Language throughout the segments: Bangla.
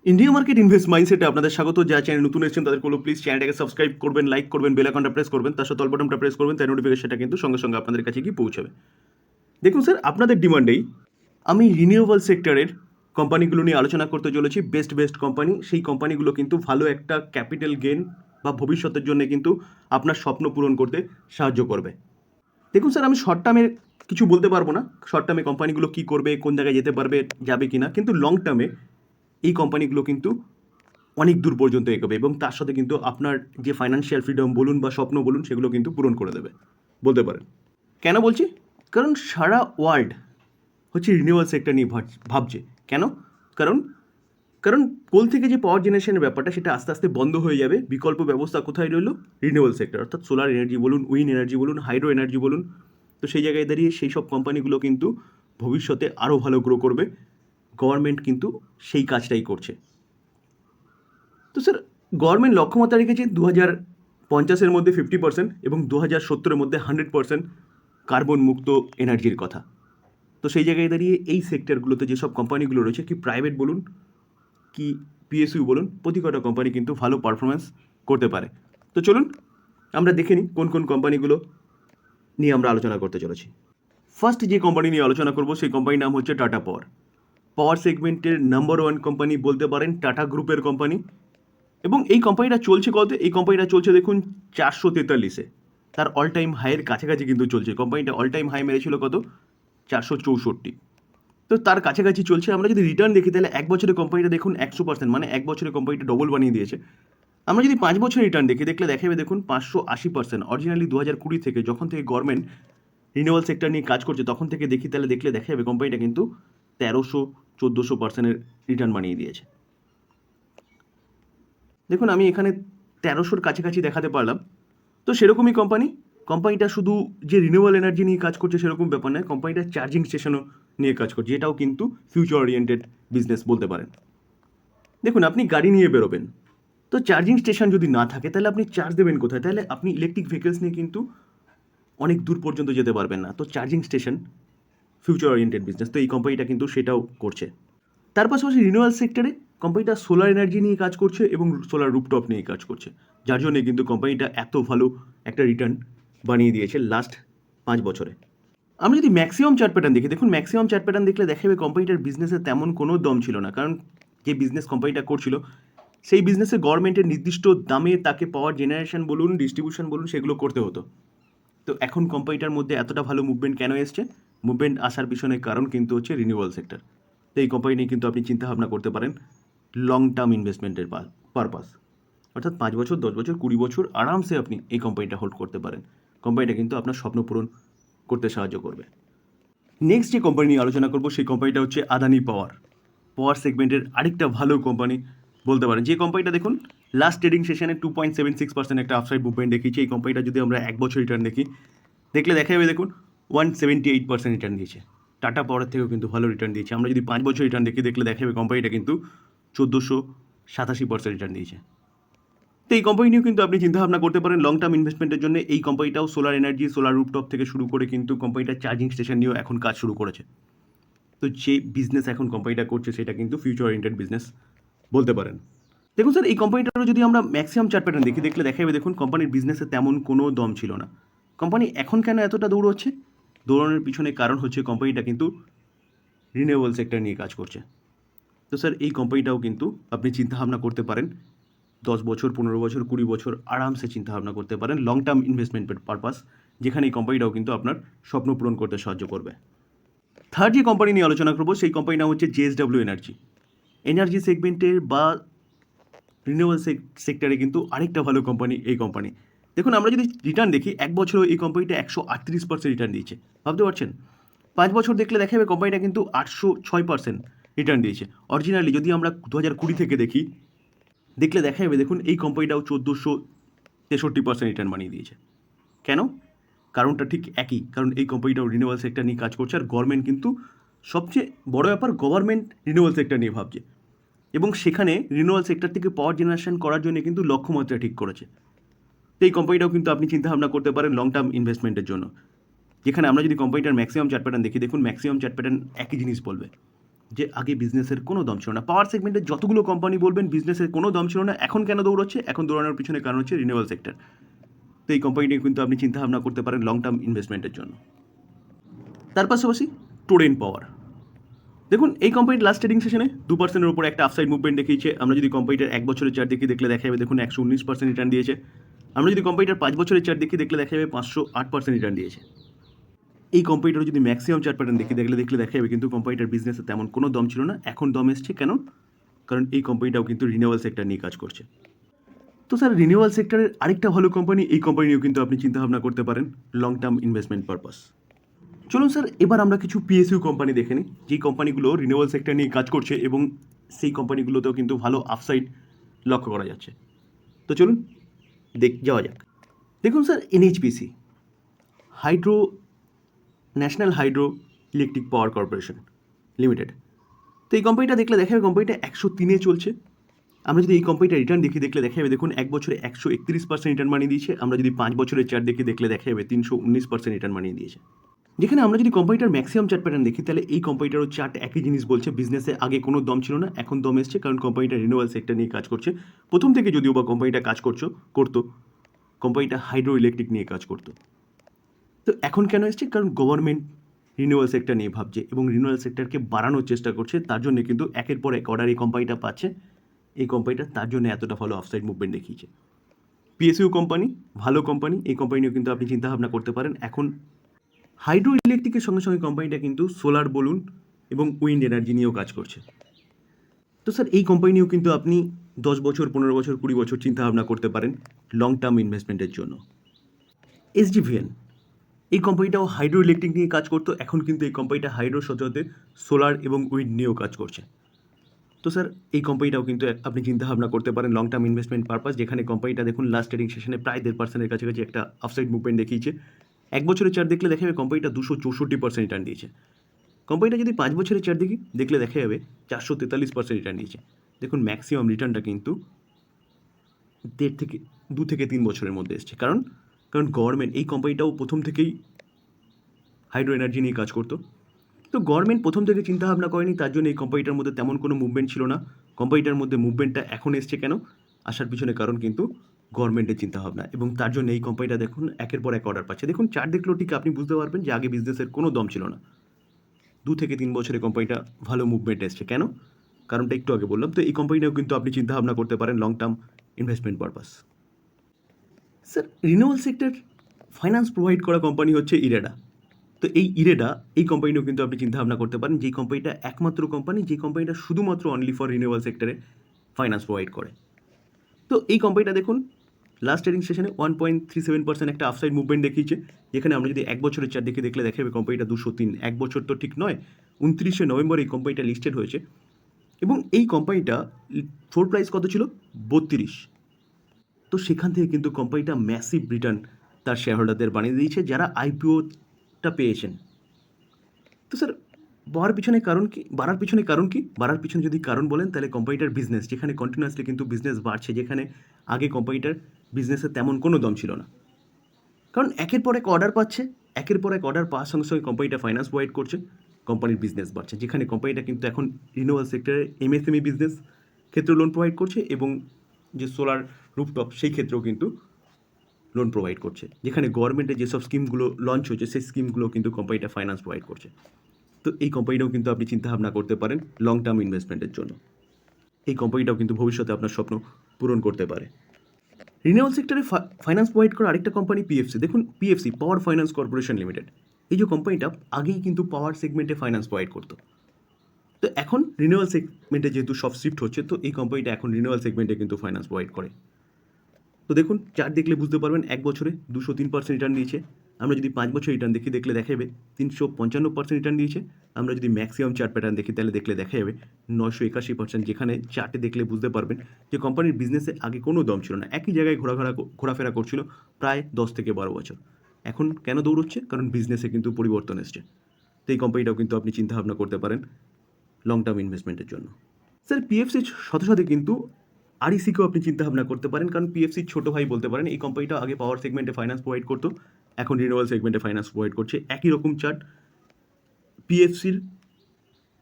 ইন্ডিয়া মার্কেট ইনভেস্ট মাইন্ডসেটে আপনাদের স্বাগত। যারা চ্যানেল নতুন এসেছেন তাদের কোনো প্লিজ চ্যানেলটাকে সাবস্ক্রাইব করবেন, লাইক করবেন, বেল আইকনটা প্রেস করবেন, তার সাথে অল বাটনটা প্রেস করবেন, তাই নোটিফিকেশনটা কিন্তু সঙ্গে সঙ্গে আপনাদের কাছে গিয়ে পৌঁছাবে। দেখুন স্যার, আপনাদের ডিমান্ডেই আমি রিনিউয়েবল সেক্টরের কোম্পানিগুলো নিয়ে আলোচনা করতে চলেছি। বেস্ট কোম্পানি, সেই কোম্পানিগুলো কিন্তু ভালো একটা ক্যাপিটাল গেন বা ভবিষ্যতের জন্য কিন্তু আপনার স্বপ্ন পূরণ করতে সাহায্য করবে। দেখুন স্যার, আমি শর্ট টার্মে কিছু বলতে পারবো না, শর্ট টার্মে কোম্পানিগুলো কী করবে, কোন জায়গায় যেতে পারবে, যাবে কি না, কিন্তু লং টার্মে এই কোম্পানিগুলো কিন্তু অনেক দূর পর্যন্ত এগোবে এবং তার সাথে কিন্তু আপনার যে ফাইন্যান্সিয়াল ফ্রিডম বলুন বা স্বপ্ন বলুন সেগুলো কিন্তু পূরণ করে দেবে বলতে পারেন। কেন বলছি? কারণ সারা ওয়ার্ল্ড হচ্ছে রিনিউয়েবল সেক্টর নিয়ে ভাবছে। কেন? কারণ কারণ কোল থেকে যে পাওয়ার জেনারেশনের ব্যাপারটা সেটা আস্তে আস্তে বন্ধ হয়ে যাবে। বিকল্প ব্যবস্থা কোথায় রইল? রিনিউয়েবল সেক্টর, অর্থাৎ সোলার এনার্জি বলুন, উইন্ড এনার্জি বলুন, হাইড্রো এনার্জি বলুন। তো সেই জায়গায় দাঁড়িয়ে সেই সব কোম্পানিগুলো কিন্তু ভবিষ্যতে আরও ভালো গ্রো করবে। গভর্নমেন্ট কিন্তু সেই কাজটাই করছে। তো স্যার, গভর্নমেন্ট লক্ষ্যমাত্রা রেখেছে 2050-এর মধ্যে 50% এবং 2070-এর মধ্যে 100% কার্বন মুক্ত এনার্জির কথা। তো সেই জায়গায় দাঁড়িয়ে এই সেক্টরগুলোতে যেসব কোম্পানিগুলো রয়েছে, কি প্রাইভেট বলুন কি পিএসইউ বলুন, প্রতি কটা কোম্পানি কিন্তু ভালো পারফরমেন্স করতে পারে। তো চলুন আমরা দেখে নিই কোন কোন কোম্পানিগুলো নিয়ে আমরা আলোচনা করতে চলেছি। ফার্স্ট যে কোম্পানি নিয়ে আলোচনা করব সেই কোম্পানির নাম হচ্ছে টাটা পাওয়ার। পাওয়ার সেগমেন্টের নাম্বার ওয়ান কোম্পানি বলতে পারেন, টাটা গ্রুপের কোম্পানি। এবং এই কোম্পানিটা চলছে কত? এই কোম্পানিটা চলছে দেখুন 443-এ, তার অল টাইম হাইয়ের কাছাকাছি কিন্তু চলছে। কোম্পানিটা অল টাইম হাই মেরেছিল কত? 464। তো তার কাছাকাছি চলছে। আমরা যদি রিটার্ন দেখি তাহলে এক বছরে কোম্পানিটা দেখুন 100%, মানে এক বছরে কোম্পানিটা ডবল বানিয়ে দিয়েছে। আমরা যদি 5 বছরের রিটার্ন দেখি দেখে যাবে দেখুন 580%। অরিজিনালি 2020 থেকে, যখন থেকে গভর্নমেন্ট রিনিউয়েবল সেক্টর নিয়ে কাজ করছে তখন থেকে দেখা যাবে কোম্পানিটা কিন্তু 1300-1400%-এর রিটার্ন বানিয়ে দিয়েছে। দেখুন আমি এখানে 1300-র কাছাকাছি দেখাতে পারলাম। তো সেরকমই কোম্পানিটা শুধু যে রিনিউয়েবল এনার্জি নিয়ে কাজ করছে সেরকম ব্যাপার নয়, কোম্পানিটা চার্জিং স্টেশনও নিয়ে কাজ করছে, এটাও কিন্তু ফিউচার ওরিয়েন্টেড বিজনেস বলতে পারেন। দেখুন, আপনি গাড়ি নিয়ে বেরোবেন, তো চার্জিং স্টেশন যদি না থাকে তাহলে আপনি চার্জ দেবেন কোথায়? তাহলে আপনি ইলেকট্রিক ভেহিকলস নিয়ে কিন্তু অনেক দূর পর্যন্ত যেতে পারবেন না। তো charging station future oriented business, তো এই কোম্পানিটা কিন্তু সেটাও করছে। তার পাশাপাশি রিনিউয়েবল সেক্টরে কোম্পানিটা সোলার এনার্জি নিয়ে কাজ করছে এবং সোলার রুপটপ নিয়ে কাজ করছে, যার জন্য কিন্তু কোম্পানিটা এত ভালো একটা রিটার্ন বানিয়ে দিয়েছে লাস্ট 5 বছরে। আমরা যদি ম্যাক্সিমাম চার্ট প্যাটার্ন দেখি, দেখুন ম্যাক্সিমাম চার্ট প্যাটার্ন দেখলে দেখা যাবে কোম্পানিটার বিজনেসে তেমন কোনো দম ছিল না। কারণ যে বিজনেস কোম্পানিটা করছিল সেই বিজনেসে গভর্নমেন্টের নির্দিষ্ট দামে তাকে পাওয়ার জেনারেশন বলুন, ডিস্ট্রিবিউশন বলুন, সেগুলো করতে হতো। তো এখন কোম্পানিটার মধ্যে এতটা ভালো মুভমেন্ট কেন এসছে? মুভমেন্ট আসার পিছনে কারণ কিন্তু হচ্ছে রিনিউয়েবল সেক্টর। তো এই কোম্পানি নিয়ে কিন্তু আপনি চিন্তাভাবনা করতে পারেন লং টার্ম ইনভেস্টমেন্টের পারপাস, অর্থাৎ 5 বছর, 10 বছর, 20 বছর আরামসে আপনি এই কোম্পানিটা হোল্ড করতে পারেন। কোম্পানিটা কিন্তু আপনার স্বপ্ন পূরণ করতে সাহায্য করবে। নেক্সট যে কোম্পানি নিয়ে আলোচনা করব সেই কোম্পানিটা হচ্ছে আদানি পাওয়ার। পাওয়ার সেগমেন্টের আরেকটা ভালো কোম্পানি বলতে পারেন, যে কোম্পানিটা দেখুন লাস্ট ট্রেডিং সেশনে 2.76% একটা আপসাইড মুভমেন্ট দেখিয়েছে। এই কোম্পানিটা যদি আমরা এক বছর রিটার্ন দেখি দেখা যাবে দেখুন 178% রিটার্ন দিয়েছে। টাটা পাওয়ারের থেকেও কিন্তু ভালো রিটার্ন দিয়েছে। আমরা যদি 5 বছর রিটার্ন দেখি দেখা যাবে কোম্পানিটা কিন্তু 1487% রিটার্ন দিয়েছে। তো এই কোম্পানি নিয়েও কিন্তু আপনি চিন্তাভাবনা করতে পারেন লং টার্ম ইনভেস্টমেন্টের জন্য। এই কোম্পানিটাও সোলার এনার্জি, সোলার রুপটপ থেকে শুরু করে কিন্তু কোম্পানিটা চার্জিং স্টেশন নিয়েও এখন কাজ শুরু করেছে। তো যে বিজনেস এখন কোম্পানিটা করছে সেটা কিন্তু ফিউচার ওরিয়েন্টেড বিজনেস বলতে পারেন। দেখুন স্যার, এই কোম্পানিটারও যদি আমরা ম্যাক্সিমাম চার্ট প্যাটার্ন দেখি দেখা যাবে দেখুন কোম্পানির বিজনেসে তেমন কোনো দম ছিল না। কোম্পানি এখন কেন এতটা দৌড়চ্ছে? দৌড়ানোর পিছনে কারণ হচ্ছে কোম্পানিটা কিন্তু রিনিউয়েবল সেক্টর নিয়ে কাজ করছে। তো স্যার, এই কোম্পানিটাও কিন্তু আপনি চিন্তাভাবনা করতে পারেন 10 বছর, 15 বছর, 20 বছর আরামসে চিন্তাভাবনা করতে পারেন লং টার্ম ইনভেস্টমেন্টের পারপাস, যেখানে এই কোম্পানিটাও কিন্তু আপনার স্বপ্ন পূরণ করতে সাহায্য করবে। থার্ড যে কোম্পানি নিয়ে আলোচনা করবো সেই কোম্পানির নাম হচ্ছে জেএসডব্লিউ এনার্জি। এনার্জি সেগমেন্টের বা রিনিউয়েবল সেক্টরে কিন্তু আরেকটা ভালো কোম্পানি এই কোম্পানি। দেখুন আমরা যদি রিটার্ন দেখি এক বছরও এই কোম্পানিটা 138% রিটার্ন দিয়েছে, ভাবতে পারছেন? 5 বছর দেখা যাবে কোম্পানিটা কিন্তু 806% রিটার্ন দিয়েছে। অরিজিনালি যদি আমরা 2020 থেকে দেখি দেখা যাবে দেখুন এই কোম্পানিটাও 1463% রিটার্ন বানিয়ে দিয়েছে। কেন? কারণটা ঠিক একই, কারণ এই কোম্পানিটাও রিনিউয়েবল সেক্টর নিয়ে কাজ করছে আর গভর্নমেন্ট কিন্তু সবচেয়ে বড় ব্যাপার, গভর্নমেন্ট রিনিউয়েবল সেক্টর নিয়ে ভাবছে এবং সেখানে রিনিউয়েবল সেক্টর থেকে পাওয়ার জেনারেশন করার জন্য কিন্তু লক্ষ্যমাত্রা ঠিক করেছে। তো এই কোম্পানিটাও কিন্তু আপনি চিন্তাভাবনা করতে পারেন লং টার্ম ইনভেস্টমেন্টের জন্য, যেখানে আমরা যদি কোম্পানিটার ম্যাক্সিমাম চার্ট প্যাটার্ন দেখি দেখুন ম্যাক্সিমাম চার্ট প্যাটার্ন একই জিনিস বলবে। যে আগে বিজনেসের কোনো দম ছিল না। পাওয়ার সেগমেন্টের যতগুলো কোম্পানি বলবেন বিজনেসের কোনো দম ছিল না, এখন কেন দৌড়চ্ছে? এখন দৌড়ানোর পিছনে কারণ হচ্ছে রিনিউয়াল সেক্টর। তো এই কোম্পানিটি কিন্তু আপনি চিন্তাভাবনা করতে পারেন লং টার্ম ইনভেস্টমেন্টের জন্য। তার পাশাপাশি টোরেন্ট পাওয়ার, দেখুন এই কোম্পানির লাস্ট ট্রেডিং সেশনে 2%-এর উপর একটা আপসাইড মুভমেন্ট দেখিয়েছে। আমরা যদি কোম্পানিটার 1 বছরের চার্ট দেখি দেখলে দেখা যাবে দেখুন 119% রিটার্ন দিয়েছে। আমরা যদি কোম্পানিটার 5 বছরের চার্ট দেখি দেখলে দেখা যাবে 508% রিটার্ন দিয়েছে। এই কোম্পানিটার যদি ম্যাক্সিমাম চার্ট প্যাটার্ন দেখি দেখলে দেখা যাবে কিন্তু কোম্পানিটার বিজনেসে তেমন কোনো দম ছিল না, এখন দম এসছে। কেন? কারণ এই কোম্পানিটাও কিন্তু রিনিউয়াল সেক্টর নিয়ে কাজ করছে। তো স্যার রিনিউয়াল সেক্টরের আরেকটা ভালো কোম্পানি, এই কোম্পানি নিয়েও কিন্তু আপনি চিন্তাভাবনা করতে পারেন লং টার্ম ইনভেস্টমেন্ট পারপাস। চলুন স্যার এবার আমরা কিছু পিএসইউ কোম্পানি দেখে নিই, যেই কোম্পানিগুলো রিনিউয়াল সেক্টর নিয়ে কাজ করছে এবং সেই কোম্পানিগুলোতেও কিন্তু ভালো আপসাইড লক্ষ্য করা যাচ্ছে। তো চলুন যাওয়া যাক। দেখুন sir NHPC, hydro national hydro electric power corporation limited. তো এই কোম্পানিটা দেখলে দেখা যাবে কোম্পানিটা 103-এ চলছে। আমরা যদি এই কোম্পানিটার রিটার্ন দেখি দেখলে দেখা যাবে দেখুন 1 বছরে 131% রিটার্ন বানিয়ে দিয়েছে। আমরা যদি 5 বছরের চার্ট দেখি দেখলে দেখা যাবে 319% রিটার্ন বানিয়ে দিয়েছে। যেখানে আমরা যদি কোম্পানিটার ম্যাক্সিমাম চার্ট প্যাটার্ন দেখি তাহলে এই কোম্পানিটারও চার্ট একই জিনিস বলছে, বিজনেসে আগে কোনো দম ছিল না, এখন দম এসছে। কারণ কোম্পানিটা রিনিউয়াল সেক্টর নিয়ে কাজ করছে। প্রথম থেকে যদিও বা কোম্পানিটা কাজ করতো, কোম্পানিটা হাইড্রো ইলেকট্রিক নিয়ে কাজ করতো। তো এখন কেন এসছে? কারণ গভর্নমেন্ট রিনিউয়াল সেক্টর নিয়ে ভাবছে এবং রিনিউয়াল সেক্টরকে বাড়ানোর চেষ্টা করছে। তার জন্য কিন্তু একের পর এক অর্ডার এই কোম্পানিটা পাচ্ছে। এই কোম্পানিটা তার জন্য এতটা ভালো অফসাইড মুভমেন্ট দেখিয়েছে। পিএসইউ কোম্পানি, ভালো কোম্পানি, এই কোম্পানিও কিন্তু আপনি চিন্তাভাবনা করতে পারেন। এখন হাইড্রো ইলেকট্রিকের সঙ্গে সঙ্গে কোম্পানিটা কিন্তু সোলার বলুন এবং উইন্ড এনার্জি নিয়েও কাজ করছে। তো স্যার এই কোম্পানিও কিন্তু আপনি 10 বছর, 15 বছর, 20 বছর চিন্তাভাবনা করতে পারেন লং টার্ম ইনভেস্টমেন্টের জন্য। এসডিভিএন, এই কোম্পানিটাও হাইড্রো ইলেকট্রিক নিয়ে কাজ করতো, এখন কিন্তু এই কোম্পানিটা হাইড্রোর সাথে সাথে সোলার এবং উইন্ড নিয়েও কাজ করছে। তো স্যার এই কোম্পানিটাও কিন্তু আপনি চিন্তাভাবনা করতে পারেন লং টার্ম ইনভেস্টমেন্ট পারপাস, যেখানে কোম্পানিটা দেখুন লাস্ট ট্রেডিং সেশনে প্রায় 1.5%-এর কাছাকাছি একটা আপসাইড মুভমেন্ট দেখিয়েছে। 1 বছরের চার্ট দেখলে দেখা যাবে কোম্পানিটা 264% রিটার্ন দিয়েছে। কোম্পানিটা যদি 5 বছরের চার্ট দেখি দেখলে দেখা যাবে 443% রিটার্ন দিয়েছে। দেখুন ম্যাক্সিমাম রিটার্নটা কিন্তু 2 থেকে 3 বছরের মধ্যে এসছে। কারণ গভর্নমেন্ট, এই কোম্পানিটাও প্রথম থেকেই হাইড্রো এনার্জি নিয়ে কাজ করতো। তো গভর্নমেন্ট প্রথম থেকে চিন্তাভাবনা করেনি, তার জন্য এই কোম্পানিটার মধ্যে তেমন কোনো মুভমেন্ট ছিল না। কোম্পানিটার মধ্যে মুভমেন্টটা এখন এসছে কেন? আসার পিছনে কারণ কিন্তু গভর্নমেন্টের চিন্তাভাবনা, এবং তার জন্য এই কোম্পানিটা দেখুন একের পর এক অর্ডার পাচ্ছে। দেখুন চার্ট দেখলেও ঠিক আপনি বুঝতে পারবেন যে আগে বিজনেসের কোনো দম ছিল না। 2 থেকে 3 বছরে কোম্পানিটা ভালো মুভমেন্ট এসছে। কেন? কারণটা একটু আগে বললাম। তো এই কোম্পানিটাও কিন্তু আপনি চিন্তাভাবনা করতে পারেন long term investment purpose. Sir renewal sector finance provide করা কোম্পানি হচ্ছে ইরেডা। তো এই ইরেডা, এই কোম্পানিও কিন্তু আপনি চিন্তাভাবনা করতে পারেন, যেই কোম্পানিটা একমাত্র কোম্পানি যে কোম্পানিটা শুধুমাত্র অনলি ফর রিনিউয়াল সেক্টরে ফাইন্যান্স প্রোভাইড করে। তো এই কোম্পানিটা দেখুন লাস্ট ট্রেডিং সেশনে 1.37% একটা আপসাইড মুভমেন্ট দেখিয়েছে। যেখানে আমরা যদি 1 বছরের চার্ট দেখে দেখলে দেখা যাবে কোম্পানিটা 203, 1 বছর তো ঠিক নয়, 29শে নভেম্বর এই কোম্পানিটা লিস্টেড হয়েছে এবং এই কোম্পানিটা ফ্লোর প্রাইস কত ছিল? 32। তো সেখান থেকে কিন্তু কোম্পানিটা ম্যাসিভ রিটার্ন তার শেয়ার হোল্ডারদের বানিয়ে দিয়েছে যারা আইপিওটা পেয়েছেন। তো স্যার বাড়ার পিছনে কারণ কি? বাড়ার পিছনে যদি কারণ বলেন তাহলে কোম্পানিটার বিজনেস, যেখানে কন্টিনিউয়াসলি কিন্তু বিজনেস বাড়ছে, যেখানে আগে কোম্পানিটার বিজনেসে তেমন কোনো দম ছিল না। কারণ একের পর এক অর্ডার পাচ্ছে, একের পর এক অর্ডার পাওয়ার সঙ্গে সঙ্গে কোম্পানিটা ফাইন্যান্স প্রোভাইড করছে, কোম্পানির বিজনেস বাড়ছে, যেখানে কোম্পানিটা কিন্তু এখন রিনিউয়াল সেক্টরে এমএসএমই বিজনেস ক্ষেত্রে লোন প্রোভাইড করছে এবং যে সোলার রুফটপ সেই ক্ষেত্রেও কিন্তু লোন প্রোভাইড করছে, যেখানে গভর্নমেন্টের যেসব স্কিমগুলো লঞ্চ হয়েছে সেই স্কিমগুলো কিন্তু কোম্পানিটা ফাইন্যান্স প্রোভাইড করছে। তো এই কোম্পানিটাও কিন্তু আপনি চিন্তাভাবনা করতে পারেন লং টার্ম ইনভেস্টমেন্টের জন্য। এই কোম্পানিটাও কিন্তু ভবিষ্যতে আপনার স্বপ্ন পূরণ করতে পারে। রিনিউয়াল সেক্টরে ফাইন্যান্স প্রোভাইড করা আরেকটা কোম্পানি পিএফসি। দেখুন PFC, power finance corporation limited, এই যে কোম্পানিটা আগেই কিন্তু পাওয়ার সেগমেন্টে ফাইন্যান্স প্রোভাইড করতো। তো এখন রিনিউয়াল সেগমেন্টে যেহেতু সব শিফট হচ্ছে, তো এই কোম্পানিটা এখন রিনিউয়াল সেগমেন্টে কিন্তু ফাইন্যান্স প্রোভাইড করে। তো দেখুন চার্ট দেখলে বুঝতে পারবেন 1 বছরে 203% রিটার্ন দিয়েছে। আমরা যদি 5 বছর রিটার্ন দেখি দেখলে দেখা যাবে 355% রিটার্ন দিয়েছে। আমরা যদি ম্যাক্সিমাম চার্ট প্যাটার্ন দেখি তাহলে দেখলে দেখা যাবে 981%, যেখানে চার্টে দেখলে বুঝতে পারবেন যে কোম্পানির বিজনেসে আগে কোনো দম ছিল না, একই জায়গায় ঘোরাফেরা করছিল প্রায় 10 থেকে 12 বছর। এখন কেন দৌড়চ্ছে? কারণ বিজনেসে কিন্তু পরিবর্তন এসছে। তো এই কোম্পানিটাও কিন্তু আপনি চিন্তাভাবনা করতে পারেন লং টার্ম ইনভেস্টমেন্টের জন্য। স্যার পিএফসির সাথে সাথে কিন্তু আরইসিকেও আপনি চিন্তাভাবনা করতে পারেন, কারণ পিএফসির ছোটো ভাই বলতে পারেন। এই কোম্পানিটা আগে পাওয়ার সেগমেন্টে ফাইন্যান্স প্রোভাইড করতো, এখন রিনিউয়াল সেগমেন্টে ফাইন্যান্স প্রোভাইড করছে। একই রকম চার্ট, পিএফসির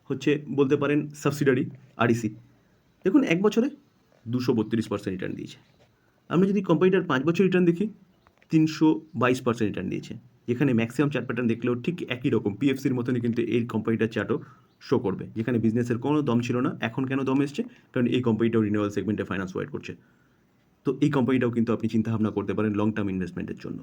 হচ্ছে বলতে পারেন সাবসিডারি আরইসি। দেখুন 1 বছরে 232% রিটার্ন দিয়েছে। আমরা যদি কোম্পানিটার 5 বছর রিটার্ন দেখি 322% রিটার্ন দিয়েছে। যেখানে ম্যাক্সিমাম চার্ট প্যাটার্ন দেখলেও ঠিক একই রকম পিএফসির মতনই কিন্তু এই কোম্পানিটার চার্টও শো করবে। যেখানে বিজনেসের কোনো দম ছিল না, এখন কেন দম এসছে? কারণ এই কোম্পানিটাও রিনিউয়াল সেগমেন্টে ফাইন্যান্স প্রোভাইড করছে। তো এই কোম্পানিটাও কিন্তু আপনি চিন্তাভাবনা করতে পারেন লং টার্ম ইনভেস্টমেন্টের জন্য।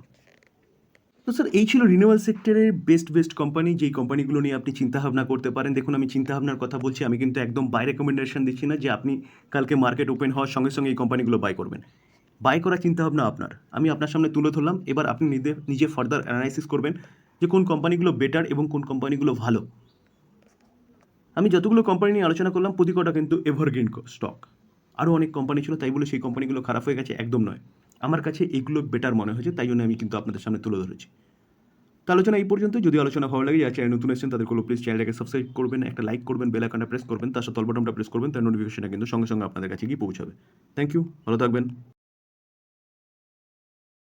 তো স্যার এই ছিল রিনিউয়াল সেক্টরের বেস্ট কোম্পানি, যেই কোম্পানিগুলো নিয়ে আপনি চিন্তাভাবনা করতে পারেন। দেখুন আমি চিন্তাভাবনার কথা বলছি, আমি কিন্তু একদম বাই রেকমেন্ডেশন দিচ্ছি না যে আপনি কালকে মার্কেট ওপেন হওয়ার সঙ্গে সঙ্গে এই কোম্পানিগুলো বাই করবেন। বাই করার চিন্তাভাবনা আপনার, আমি আপনার সামনে তুলে ধরলাম। এবার আপনি নিজে ফার্দার অ্যানালাইসিস করবেন যে কোন কোম্পানিগুলো বেটার এবং কোন কোম্পানিগুলো ভালো। আমি যতগুলো কোম্পানি নিয়ে আলোচনা করলাম প্রতিকটা কিন্তু এভারগ্রিন স্টক। আরও অনেক কোম্পানি ছিল, তাই বলে সেই কোম্পানিগুলো খারাপ হয়ে গেছে একদম নয়। আমার কাছে এইগুলো বেটার মনে হয়েছে, তাই জন্য আমি কিন্তু আপনাদের সামনে তুলে ধরেছি। তো আলোচনা এই পর্যন্ত। যদি আলোচনা ভালো লাগে, যারা চ্যানেল নতুন এসেছেন তাদের প্লিজ চ্যানেলটাকে সাবস্ক্রাইব করবেন, একটা লাইক করবেন, বেল আইকনটা প্রেস করবেন, তার সাথে অল বাটনটা প্রেস করবেন, তার নোটিফিকেশনটা কিন্তু সঙ্গে সঙ্গে আপনাদের কাছে গিয়ে পৌঁছাবে। থ্যাংক ইউ, ভালো থাকবেন।